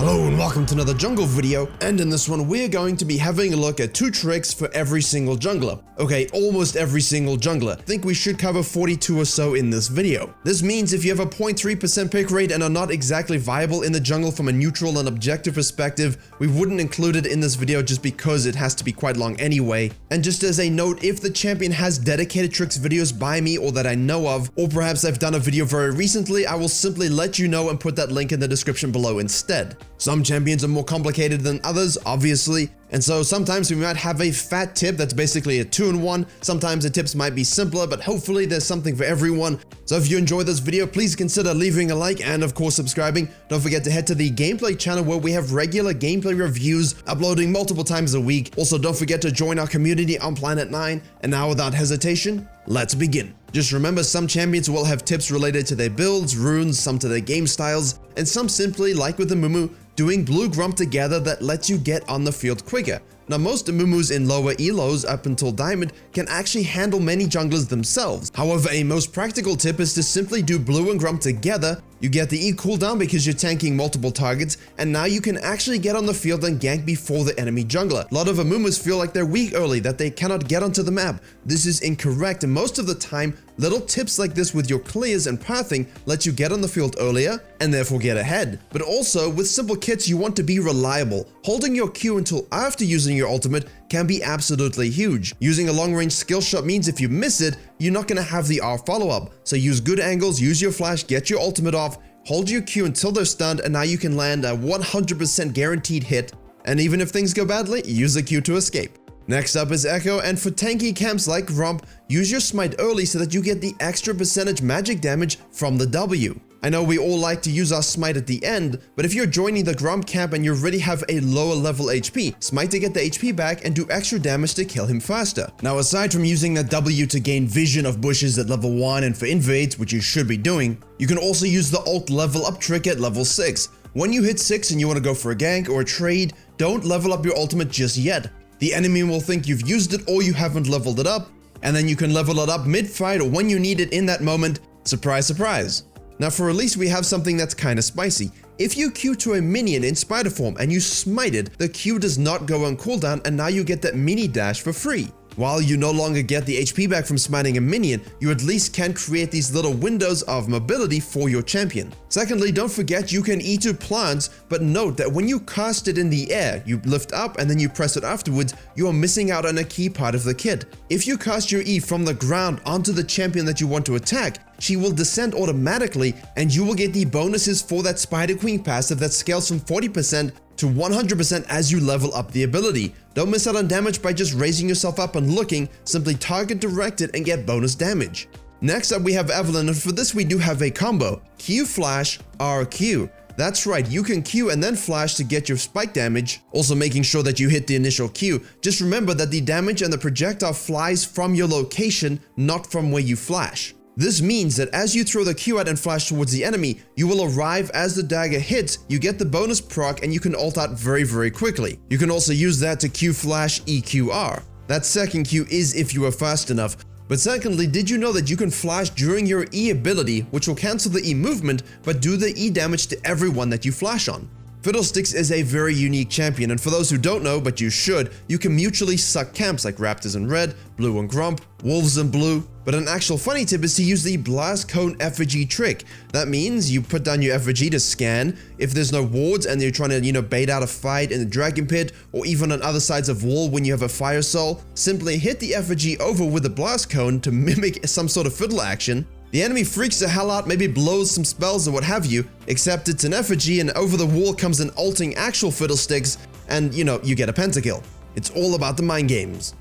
Hello and welcome to another jungle video, and in this one we're going to be having a look at 2 tricks for every single jungler. Okay, almost every single jungler. I think we should cover 42 or so in this video. This means if you have a 0.3% pick rate and are not exactly viable in the jungle from a neutral and objective perspective, we wouldn't include it in this video just because it has to be quite long anyway. And just as a note, if the champion has dedicated tricks videos by me or that I know of, or perhaps I've done a video very recently, I will simply let you know and put that link in the description below instead. Some champions are more complicated than others, obviously, and so sometimes we might have a fat tip that's basically a 2-in-1. Sometimes the tips might be simpler, but hopefully there's something for everyone. So if you enjoyed this video, please consider leaving a like and of course subscribing. Don't forget to head to the gameplay channel where we have regular gameplay reviews uploading multiple times a week. Also, don't forget to join our community on Planet 9. And now without hesitation, let's begin. Just remember, some champions will have tips related to their builds, runes, some to their game styles, and some simply, like with the Mumu, doing blue grump together that lets you get on the field quicker. Now, most Mumus in lower elos up until Diamond can actually handle many junglers themselves. However, a most practical tip is to simply do blue and grump together. You get the E cooldown because you're tanking multiple targets, and now you can actually get on the field and gank before the enemy jungler. A lot of Mumus feel like they're weak early, that they cannot get onto the map. This is incorrect, and most of the time, little tips like this with your clears and pathing let you get on the field earlier and therefore get ahead. But also, with simple kits, you want to be reliable. Holding your Q until after using your ultimate can be absolutely huge. Using a long-range skill shot means if you miss it, you're not going to have the R follow-up. So use good angles, use your flash, get your ultimate off, hold your Q until they're stunned, and now you can land a 100% guaranteed hit. And even if things go badly, use the Q to escape. Next up is Echo, and for tanky camps like Grump, use your smite early so that you get the extra percentage magic damage from the W. I know we all like to use our smite at the end, but if you're joining the Grump camp and you already have a lower level HP, smite to get the HP back and do extra damage to kill him faster. Now, aside from using the W to gain vision of bushes at level 1 and for invades, which you should be doing, you can also use the ult level up trick at level 6. When you hit 6 and you want to go for a gank or a trade, don't level up your ultimate just yet. The enemy will think you've used it or you haven't leveled it up, and then you can level it up mid-fight or when you need it in that moment. Surprise, surprise. Now for release, we have something that's kinda spicy. If you Q to a minion in spider form and you smite it, the Q does not go on cooldown and now you get that mini dash for free. While you no longer get the HP back from smiting a minion, you at least can create these little windows of mobility for your champion. Secondly, don't forget you can E to plants, but note that when you cast it in the air, you lift up and then you press it afterwards, you are missing out on a key part of the kit. If you cast your E from the ground onto the champion that you want to attack, she will descend automatically and you will get the bonuses for that Spider Queen passive that scales from 40% to 100% as you level up the ability. Don't miss out on damage by just raising yourself up and looking, simply target direct it and get bonus damage. Next up we have Evelynn, and for this we do have a combo. Q flash, R Q. That's right, you can Q and then flash to get your spike damage, also making sure that you hit the initial Q. Just remember that the damage and the projectile flies from your location, not from where you flash. This means that as you throw the Q out and flash towards the enemy, you will arrive as the dagger hits, you get the bonus proc, and you can ult out very quickly. You can also use that to Q flash EQR. That second Q is if you are fast enough. But secondly, did you know that you can flash during your E ability, which will cancel the E movement, but do the E damage to everyone that you flash on? Fiddlesticks is a very unique champion, and for those who don't know, but you should, you can mutually suck camps like Raptors in red, Blue and Grump, Wolves in blue. But an actual funny tip is to use the Blast Cone effigy trick. That means you put down your effigy to scan. If there's no wards and you're trying to, bait out a fight in the Dragon Pit or even on other sides of wall when you have a Fire Soul, simply hit the effigy over with the Blast Cone to mimic some sort of fiddle action. The enemy freaks the hell out, maybe blows some spells or what have you, except it's an effigy and over the wall comes an ulting actual Fiddlesticks and, you get a pentakill. It's all about the mind games.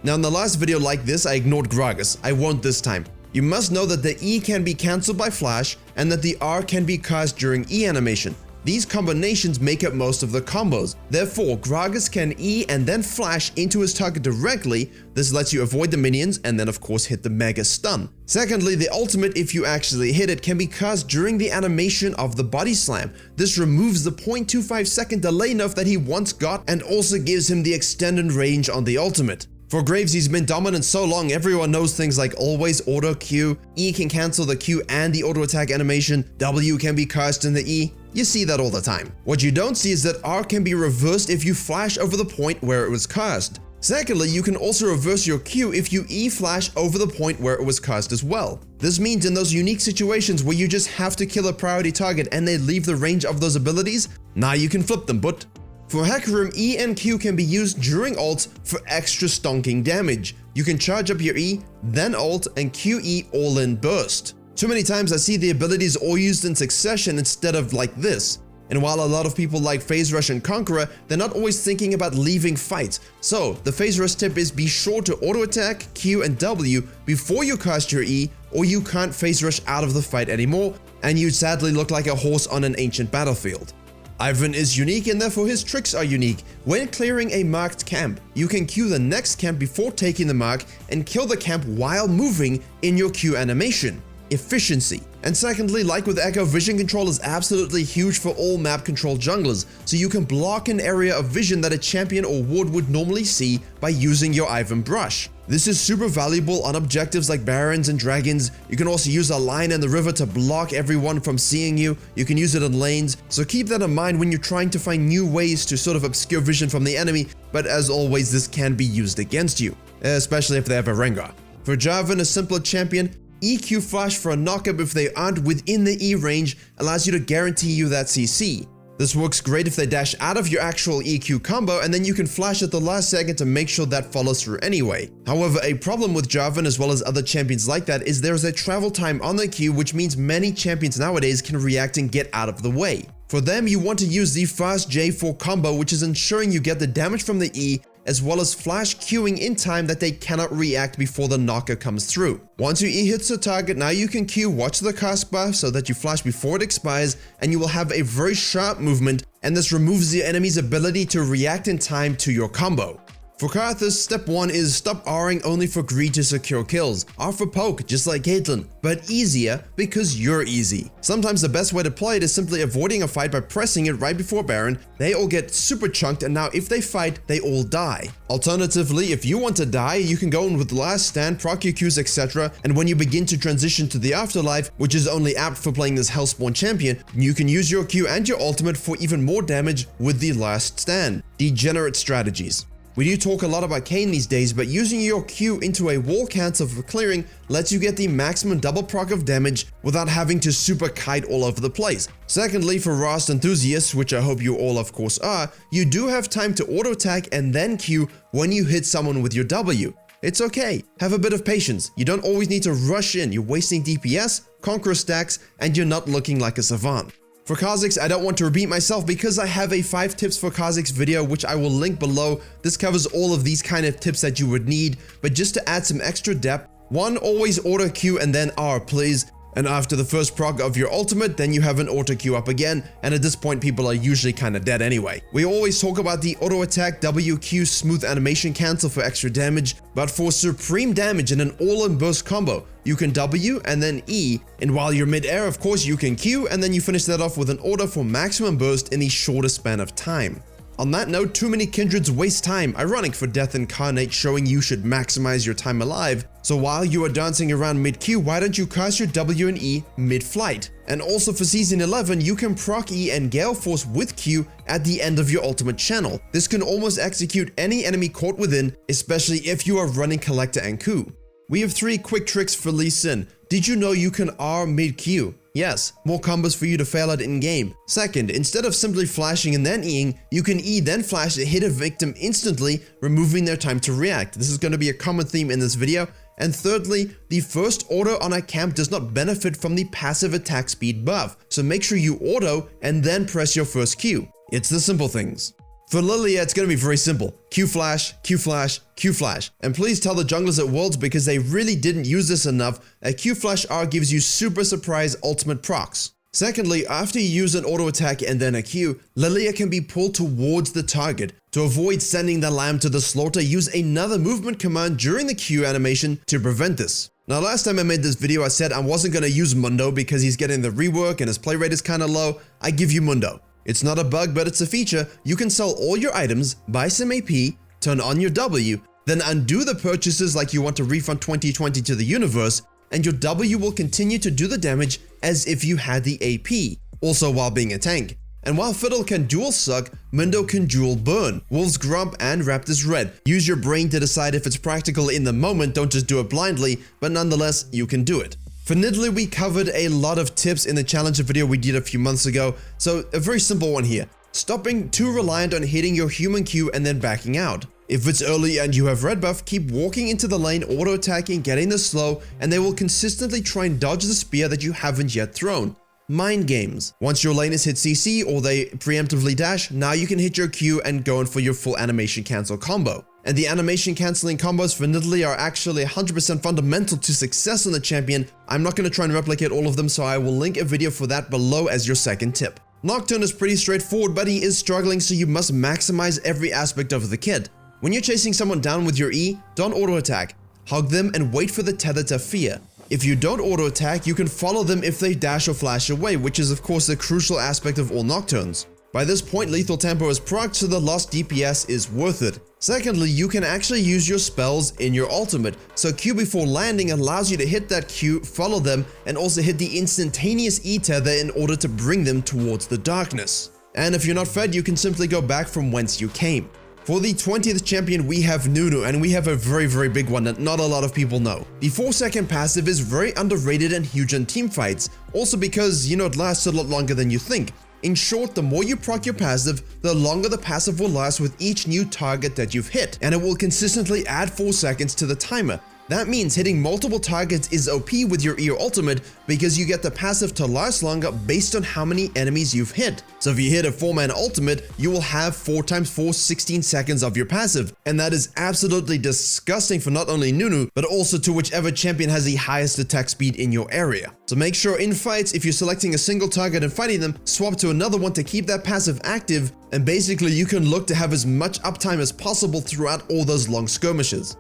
Now in the last video like this, I ignored Gragas. I won't this time. You must know that the E can be cancelled by flash and that the R can be cast during E animation. These combinations make up most of the combos. Therefore, Gragas can E and then flash into his target directly. This lets you avoid the minions and then of course hit the mega stun. Secondly, the ultimate, if you actually hit it, can be cast during the animation of the body slam. This removes the 0.25 second delay nerf that he once got and also gives him the extended range on the ultimate. For Graves, he's been dominant so long, everyone knows things like always auto Q, E can cancel the Q and the auto attack animation, W can be cast in the E. You see that all the time. What you don't see is that R can be reversed if you flash over the point where it was cast. Secondly, you can also reverse your Q if you E flash over the point where it was cast as well. This means in those unique situations where you just have to kill a priority target and they leave the range of those abilities, now you can flip them, but for Hecarim, E and Q can be used during ults for extra stonking damage. You can charge up your E, then ult, and QE all-in burst. Too many times I see the abilities all used in succession instead of like this. And while a lot of people like Phase Rush and Conqueror, they're not always thinking about leaving fights. So the Phase Rush tip is be sure to auto attack, Q and W before you cast your E, or you can't Phase Rush out of the fight anymore, and you sadly look like a horse on an ancient battlefield. Ivan is unique and therefore his tricks are unique. When clearing a marked camp, you can Q the next camp before taking the mark and kill the camp while moving in your Q animation. Efficiency. And secondly, like with Echo, vision control is absolutely huge for all map control junglers, so you can block an area of vision that a champion or ward would normally see by using your Ivan brush. This is super valuable on objectives like Barons and Dragons. You can also use a line in the river to block everyone from seeing you. You can use it in lanes, so keep that in mind when you're trying to find new ways to sort of obscure vision from the enemy, but as always this can be used against you, especially if they have a Rengar. For Jarvan, a simpler champion, EQ flash for a knockup if they aren't within the E range allows you to guarantee you that CC. This works great if they dash out of your actual EQ combo and then you can flash at the last second to make sure that follows through anyway. However, a problem with Jarvan as well as other champions like that is there's a travel time on the Q, which means many champions nowadays can react and get out of the way. For them, you want to use the fast J4 combo, which is ensuring you get the damage from the E as well as flash queuing in time that they cannot react before the knocker comes through. Once your E hits the target, now you can Q, watch the cast bar so that you flash before it expires, and you will have a very sharp movement, and this removes the enemy's ability to react in time to your combo. For Karadus, step 1 is stop R'ing only for greed to secure kills. R for poke, just like Caitlyn, but easier because you're easy. Sometimes the best way to play it is simply avoiding a fight by pressing it right before Baron. They all get super chunked and now if they fight, they all die. Alternatively, if you want to die, you can go in with last stand, proc your Qs, etc. And when you begin to transition to the afterlife, which is only apt for playing this Hellspawn champion, you can use your Q and your ultimate for even more damage with the last stand. Degenerate strategies. We do talk a lot about Kayn these days, but using your Q into a wall cancel for clearing lets you get the maximum double proc of damage without having to super kite all over the place. Secondly, for Rast enthusiasts, which I hope you all of course are, you do have time to auto attack and then Q when you hit someone with your W. It's okay, have a bit of patience. You don't always need to rush in, you're wasting DPS, conqueror stacks, and you're not looking like a savant. For Kha'Zix, I don't want to repeat myself because I have a 5 tips for Kha'Zix video which I will link below. This covers all of these kind of tips that you would need, but just to add some extra depth, 1. Always auto Q and then R please. And after the first proc of your ultimate, then you have an auto Q up again, and at this point people are usually kinda dead anyway. We always talk about the auto attack WQ smooth animation cancel for extra damage, but for supreme damage in an all-in burst combo, you can W and then E, and while you're mid-air of course you can Q and then you finish that off with an auto for maximum burst in the shortest span of time. On that note, too many kindreds waste time, ironic for Death Incarnate showing you should maximize your time alive. So while you are dancing around mid-Q, why don't you cast your W and E mid-flight? And also for Season 11, you can proc E and Gale Force with Q at the end of your ultimate channel. This can almost execute any enemy caught within, especially if you are running Collector and Q. We have 3 quick tricks for Lee Sin. Did you know you can R mid-Q? Yes, more combos for you to fail at in-game. Second, instead of simply flashing and then E'ing, you can E then flash to hit a victim instantly, removing their time to react. This is going to be a common theme in this video. And thirdly, the first auto on a camp does not benefit from the passive attack speed buff, so make sure you auto and then press your first Q. It's the simple things. For Lillia, it's going to be very simple. Q flash, Q flash, Q flash. And please tell the junglers at Worlds because they really didn't use this enough, a Q flash R gives you super surprise ultimate procs. Secondly, after you use an auto attack and then a Q, Lillia can be pulled towards the target. To avoid sending the lamb to the slaughter, use another movement command during the Q animation to prevent this. Now last time I made this video I said I wasn't going to use Mundo because he's getting the rework and his play rate is kind of low. I give you Mundo. It's not a bug, but it's a feature. You can sell all your items, buy some AP, turn on your W, then undo the purchases like you want to refund 2020 to the universe, and your W will continue to do the damage as if you had the AP. also while being a tank. And while Fiddle can dual suck, Mundo can dual burn, Wolf's Grump and Raptor's Red. Use your brain to decide if it's practical in the moment, don't just do it blindly, but nonetheless, you can do it. For Nidalee, we covered a lot of tips in the challenger video we did a few months ago, so a very simple one here. Stop being too reliant on hitting your human Q and then backing out. If it's early and you have red buff, keep walking into the lane, auto-attacking, getting the slow, and they will consistently try and dodge the spear that you haven't yet thrown. Mind games. Once your laners hit CC or they preemptively dash, now you can hit your Q and go in for your full animation cancel combo. And the animation cancelling combos for Nidalee are actually 100% fundamental to success on the champion. I'm not going to try and replicate all of them, so I will link a video for that below as your second tip. Nocturne is pretty straightforward, but he is struggling, so you must maximize every aspect of the kit. When you're chasing someone down with your E, don't auto-attack. Hug them and wait for the tether to fear. If you don't auto-attack, you can follow them if they dash or flash away, which is of course the crucial aspect of all Nocturnes. By this point, Lethal Tempo is procced, so the lost DPS is worth it. Secondly, you can actually use your spells in your ultimate, so Q before landing allows you to hit that Q, follow them, and also hit the instantaneous E-tether in order to bring them towards the darkness. And if you're not fed, you can simply go back from whence you came. For the 20th champion, we have Nunu, and we have a very big one that not a lot of people know. The 4-second passive is very underrated and huge in teamfights, also because, it lasts a lot longer than you think. In short, the more you proc your passive, the longer the passive will last with each new target that you've hit, and it will consistently add 4 seconds to the timer. That means hitting multiple targets is OP with your E ultimate because you get the passive to last longer based on how many enemies you've hit. So if you hit a 4-man ultimate, you will have 4 times 4 16 seconds of your passive, and that is absolutely disgusting for not only Nunu, but also to whichever champion has the highest attack speed in your area. So make sure in fights, if you're selecting a single target and fighting them, swap to another one to keep that passive active, and basically you can look to have as much uptime as possible throughout all those long skirmishes.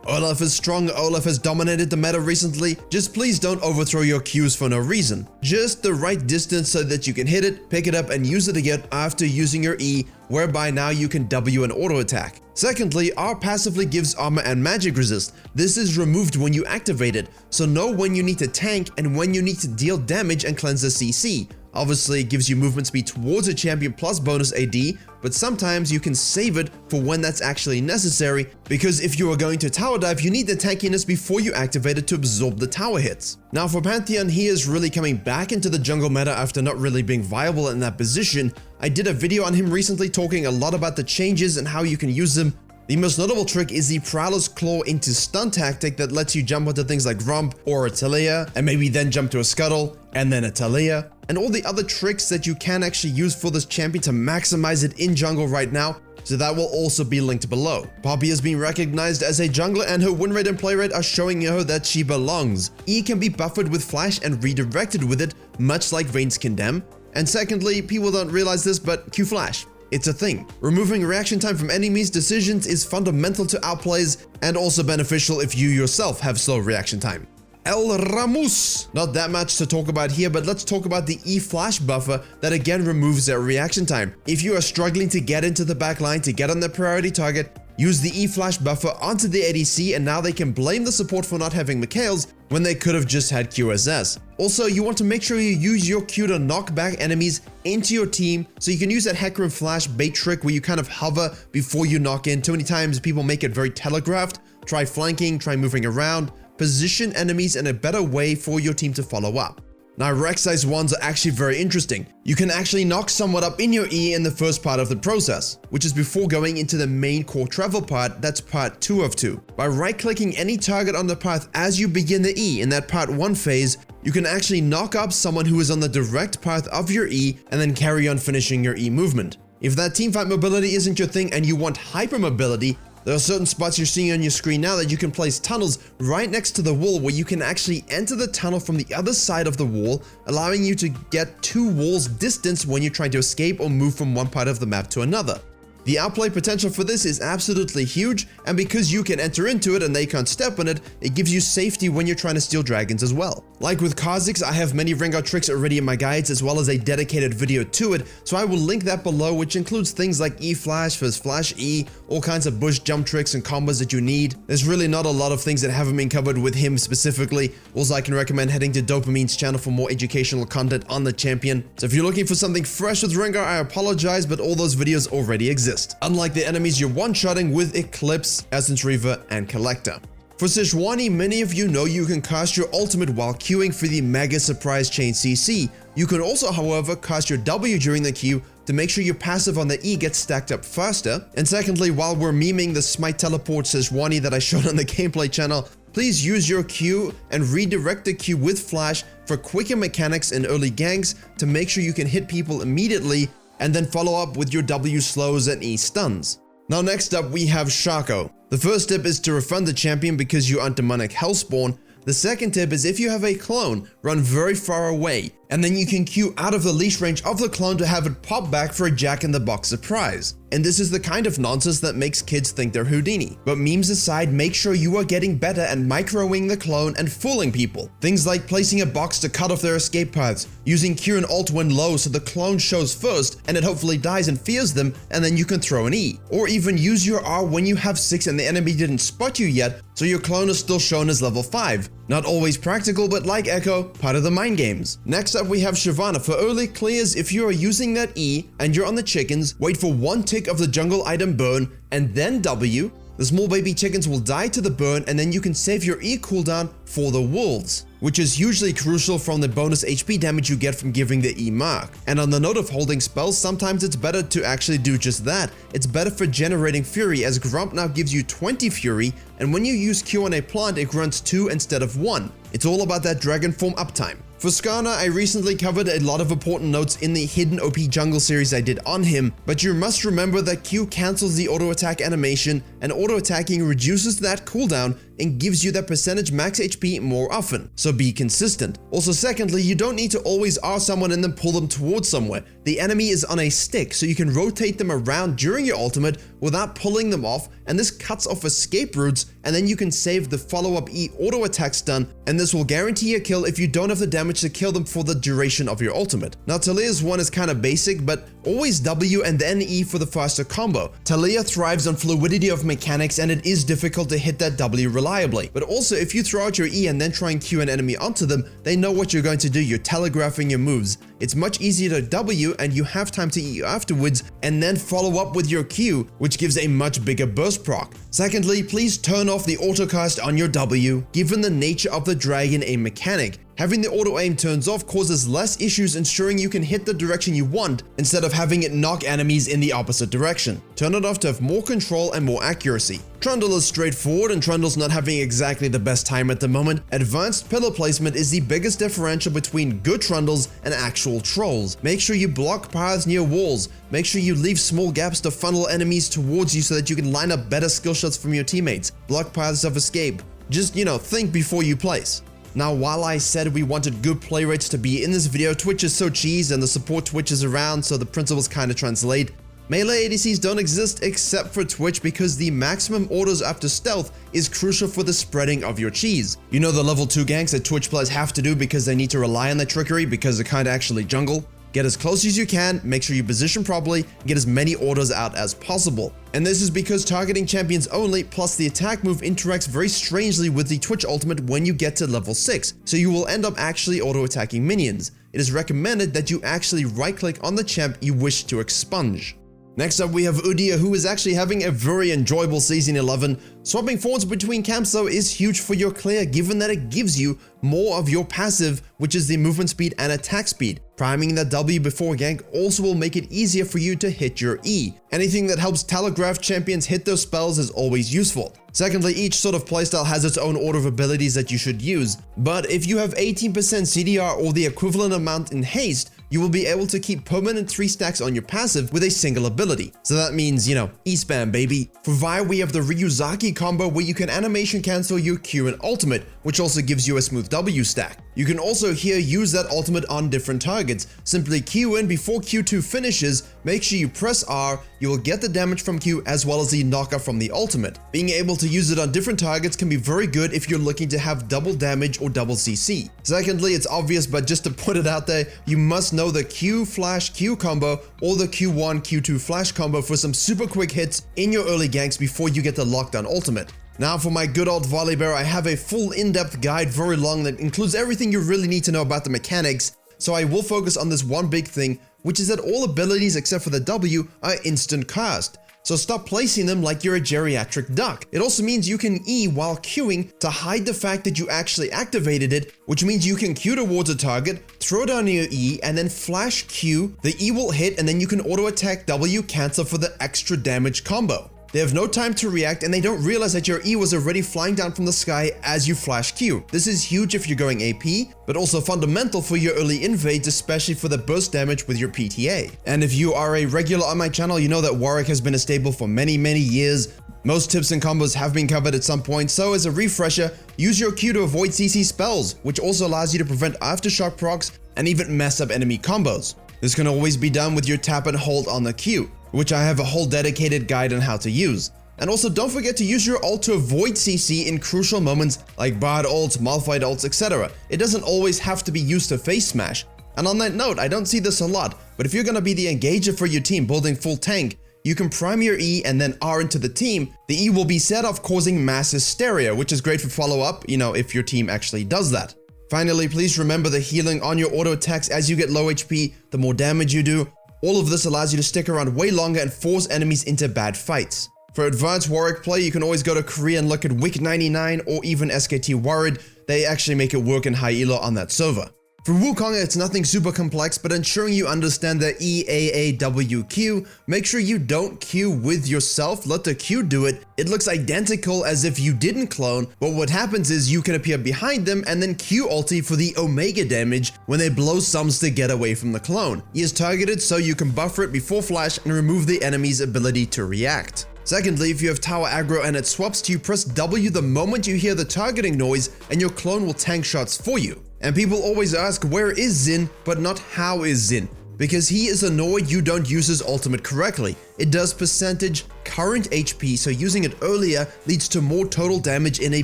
Olaf is strong, Olaf has dominated the meta recently, just please don't overthrow your Qs for no reason. Just the right distance so that you can hit it, pick it up and use it again after using your E, whereby now you can W and auto attack. Secondly, R passively gives armor and magic resist. This is removed when you activate it, so know when you need to tank and when you need to deal damage and cleanse the CC. Obviously, it gives you movement speed towards a champion plus bonus AD, but sometimes you can save it for when that's actually necessary, because if you are going to tower dive, you need the tankiness before you activate it to absorb the tower hits. Now for Pantheon, he is really coming back into the jungle meta after not really being viable in that position. I did a video on him recently talking a lot about the changes and how you can use them. The most notable trick is the Prowler's Claw into stun tactic that lets you jump onto things like Grump or a Lillia, and maybe then jump to a Scuttle, and then a Lillia, and all the other tricks that you can actually use for this champion to maximize it in jungle right now, so that will also be linked below. Poppy has been recognized as a jungler and her win rate and play rate are showing her that she belongs. E can be buffered with flash and redirected with it, much like Vayne's Condemn. And secondly, people don't realize this, but Q Flash. It's a thing. Removing reaction time from enemies' decisions is fundamental to outplays and also beneficial if you yourself have slow reaction time. ElRamos! Not that much to talk about here, but let's talk about the E-Flash buffer that again removes their reaction time. If you are struggling to get into the backline to get on the priority target, use the E-Flash buffer onto the ADC and now they can blame the support for not having Mikhails when they could have just had QSS. Also, you want to make sure you use your Q to knock back enemies into your team, so you can use that Hecarim Flash bait trick where you kind of hover before you knock in. Too many times people make it very telegraphed. Try flanking, try moving around, position enemies in a better way for your team to follow up. Now, rack size ones are actually very interesting. You can actually knock someone up in your E in the first part of the process, which is before going into the main core travel part, that's part 2 of 2. By right-clicking any target on the path as you begin the E in that part 1 phase, you can actually knock up someone who is on the direct path of your E and then carry on finishing your E movement. If that teamfight mobility isn't your thing and you want hyper mobility, there are certain spots you're seeing on your screen now that you can place tunnels right next to the wall where you can actually enter the tunnel from the other side of the wall, allowing you to get 2 walls distance when you're trying to escape or move from one part of the map to another. The outplay potential for this is absolutely huge, and because you can enter into it and they can't step on it, it gives you safety when you're trying to steal dragons as well. Like with Kha'Zix, I have many Rengar tricks already in my guides as well as a dedicated video to it, so I will link that below, which includes things like E-Flash versus Flash E, all kinds of bush jump tricks and combos that you need. There's really not a lot of things that haven't been covered with him specifically. Also, I can recommend heading to Dopamine's channel for more educational content on the champion. So if you're looking for something fresh with Rengar, I apologize, but all those videos already exist. Unlike the enemies you're one-shotting with Eclipse, Essence Reaver, and Collector. For Sejuani, many of you know you can cast your ultimate while queuing for the Mega Surprise Chain CC. You can also, however, cast your W during the queue to make sure your passive on the E gets stacked up faster. And secondly, while we're memeing the Smite Teleport Sejuani that I showed on the gameplay channel, please use your Q and redirect the Q with Flash for quicker mechanics in early ganks to make sure you can hit people immediately and then follow up with your W slows and E stuns. Now next up we have Shaco. The first tip is to refund the champion because you are demonic hellspawn. The second tip is if you have a clone, run very far away, and then you can queue out of the leash range of the clone to have it pop back for a Jack-in-the-Box surprise. And this is the kind of nonsense that makes kids think they're Houdini. But memes aside, make sure you are getting better at microing the clone and fooling people. Things like placing a box to cut off their escape paths, using Q and Alt when low so the clone shows first and it hopefully dies and fears them, and then you can throw an E. Or even use your R when you have 6 and the enemy didn't spot you yet, so your clone is still shown as level 5. Not always practical, but like Echo, part of the mind games. Next up we have Shyvana. For early clears, if you are using that E and you're on the chickens, wait for 1 tick of the jungle item burn and then W. The small baby chickens will die to the burn and then you can save your E cooldown for the wolves, which is hugely crucial from the bonus HP damage you get from giving the E mark. And on the note of holding spells, sometimes it's better to actually do just that. It's better for generating fury, as Grump now gives you 20 fury, and when you use Q on a plant it grunts 2 instead of 1. It's all about that dragon form uptime. For Skarner, I recently covered a lot of important notes in the Hidden OP Jungle series I did on him, but you must remember that Q cancels the auto attack animation, and auto attacking reduces that cooldown and gives you that percentage max HP more often, so be consistent. Also secondly, you don't need to always R someone and then pull them towards somewhere. The enemy is on a stick, so you can rotate them around during your ultimate without pulling them off, and this cuts off escape routes, and then you can save the follow-up E auto attack stun, and this will guarantee a kill if you don't have the damage to kill them for the duration of your ultimate. Now Talia's one is kinda basic, but always W and then E for the faster combo. Talia thrives on fluidity of mechanics, and it is difficult to hit that W reliably. But also, if you throw out your E and then try and Q an enemy onto them, they know what you're going to do. You're telegraphing your moves. It's much easier to W and you have time to E afterwards and then follow up with your Q, which gives a much bigger burst proc. Secondly, please turn off the autocast on your W, given the nature of the dragon a mechanic. Having the auto aim turns off causes less issues, ensuring you can hit the direction you want instead of having it knock enemies in the opposite direction. Turn it off to have more control and more accuracy. Trundle is straightforward, and Trundle's not having exactly the best time at the moment. Advanced pillar placement is the biggest differential between good Trundles and actual trolls. Make sure you block paths near walls. Make sure you leave small gaps to funnel enemies towards you so that you can line up better skill shots from your teammates. Block paths of escape. Just, think before you place. Now, while I said we wanted good play rates to be in this video, Twitch is so cheese and the support Twitch is around, so the principles kind of translate. Melee ADCs don't exist except for Twitch because the maximum orders after stealth is crucial for the spreading of your cheese. You know the level 2 ganks that Twitch players have to do because they need to rely on their trickery because they can't actually jungle? Get as close as you can, make sure you position properly, get as many orders out as possible. And this is because targeting champions only, plus the attack move interacts very strangely with the Twitch ultimate when you get to level 6, so you will end up actually auto-attacking minions. It is recommended that you actually right-click on the champ you wish to expunge. Next up we have Udyr, who is actually having a very enjoyable Season 11. Swapping forwards between camps though is huge for your clear, given that it gives you more of your passive, which is the movement speed and attack speed. Priming that W before gank also will make it easier for you to hit your E. Anything that helps telegraph champions hit those spells is always useful. Secondly, each sort of playstyle has its own order of abilities that you should use, but if you have 18% CDR or the equivalent amount in haste, you will be able to keep permanent 3 stacks on your passive with a single ability. So that means, E-spam baby. For Vi, we have the Ryuzaki combo where you can animation cancel your Q and ultimate, which also gives you a smooth W stack. You can also here use that ultimate on different targets. Simply Q in before Q2 finishes, make sure you press R, you will get the damage from Q as well as the knocker from the ultimate. Being able to use it on different targets can be very good if you're looking to have double damage or double CC. Secondly, it's obvious, but just to put it out there, you must know the Q flash Q combo or the Q1 Q2 flash combo for some super quick hits in your early ganks before you get the lockdown ultimate. Now for my good old Volibear, I have a full in-depth guide, very long, that includes everything you really need to know about the mechanics, so I will focus on this one big thing, which is that all abilities except for the W are instant cast. So stop placing them like you're a geriatric duck. It also means you can E while queuing to hide the fact that you actually activated it, which means you can Q towards a target, throw down your E, and then flash Q, the E will hit, and then you can auto attack W cancel for the extra damage combo. They have no time to react and they don't realize that your E was already flying down from the sky as you flash Q. This is huge if you're going AP, but also fundamental for your early invades, especially for the burst damage with your PTA. And if you are a regular on my channel, you know that Warwick has been a staple for many years. Most tips and combos have been covered at some point, so as a refresher, use your Q to avoid CC spells, which also allows you to prevent aftershock procs and even mess up enemy combos. This can always be done with your tap and hold on the Q, which I have a whole dedicated guide on how to use. And also don't forget to use your ult to avoid CC in crucial moments like Bard ults, Malphite ults, etc. It doesn't always have to be used to face smash. And on that note, I don't see this a lot, but if you're gonna be the engager for your team building full tank, you can prime your E and then R into the team. The E will be set off, causing mass hysteria, which is great for follow-up, if your team actually does that. Finally, please remember the healing on your auto attacks as you get low HP, the more damage you do. All of this allows you to stick around way longer and force enemies into bad fights. For advanced Warwick play, you can always go to Korea and look at Wick 99 or even SKT Worried. They actually make it work in high elo on that server. For Wukong, it's nothing super complex, but ensuring you understand the EAAWQ, make sure you don't queue with yourself, let the Q do it. It looks identical as if you didn't clone, but what happens is you can appear behind them and then Q ulti for the Omega damage when they blow sums to get away from the clone. E is targeted so you can buffer it before flash and remove the enemy's ability to react. Secondly, if you have tower aggro and it swaps to you, press W the moment you hear the targeting noise and your clone will tank shots for you. And people always ask, where is Xin, but not how is Xin? Because he is annoyed you don't use his ultimate correctly. It does percentage current HP, so using it earlier leads to more total damage in a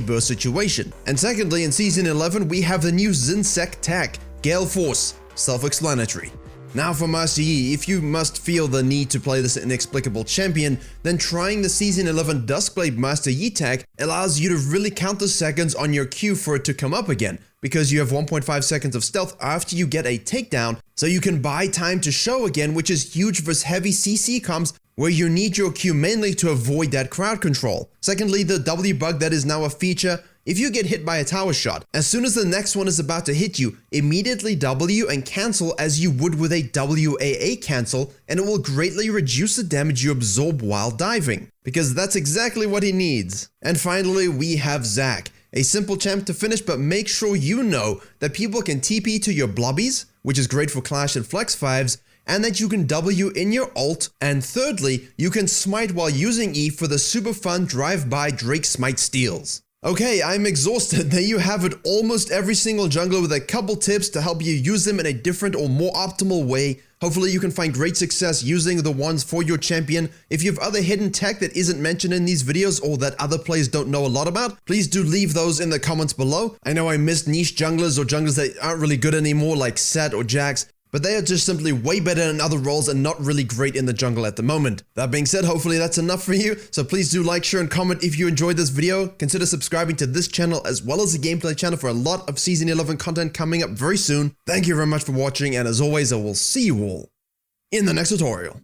burst situation. And secondly, in Season 11, we have the new Xin Sec tech, Gale Force, self-explanatory. Now for Master Yi, if you must feel the need to play this inexplicable champion, then trying the Season 11 Duskblade Master Yi tag allows you to really count the seconds on your Q for it to come up again, because you have 1.5 seconds of stealth after you get a takedown, so you can buy time to show again, which is huge versus heavy CC comms where you need your Q mainly to avoid that crowd control. Secondly, the W bug that is now a feature. If you get hit by a tower shot, as soon as the next one is about to hit you, immediately W and cancel as you would with a WAA cancel, and it will greatly reduce the damage you absorb while diving, because that's exactly what he needs. And finally, we have Zac, a simple champ to finish, but make sure you know that people can TP to your blobbies, which is great for Clash and Flex 5s, and that you can W in your ult, and thirdly, you can smite while using E for the super fun drive-by Drake Smite steals. Okay, I'm exhausted. There you have it, almost every single jungler with a couple tips to help you use them in a different or more optimal way. Hopefully you can find great success using the ones for your champion. If you have other hidden tech that isn't mentioned in these videos or that other players don't know a lot about, please do leave those in the comments below. I know I missed niche junglers or junglers that aren't really good anymore like Set or Jax, but they are just simply way better in other roles and not really great in the jungle at the moment. That being said, hopefully that's enough for you, so please do like, share, and comment if you enjoyed this video. Consider subscribing to this channel as well as the gameplay channel for a lot of Season 11 content coming up very soon. Thank you very much for watching, and as always, I will see you all in the next tutorial.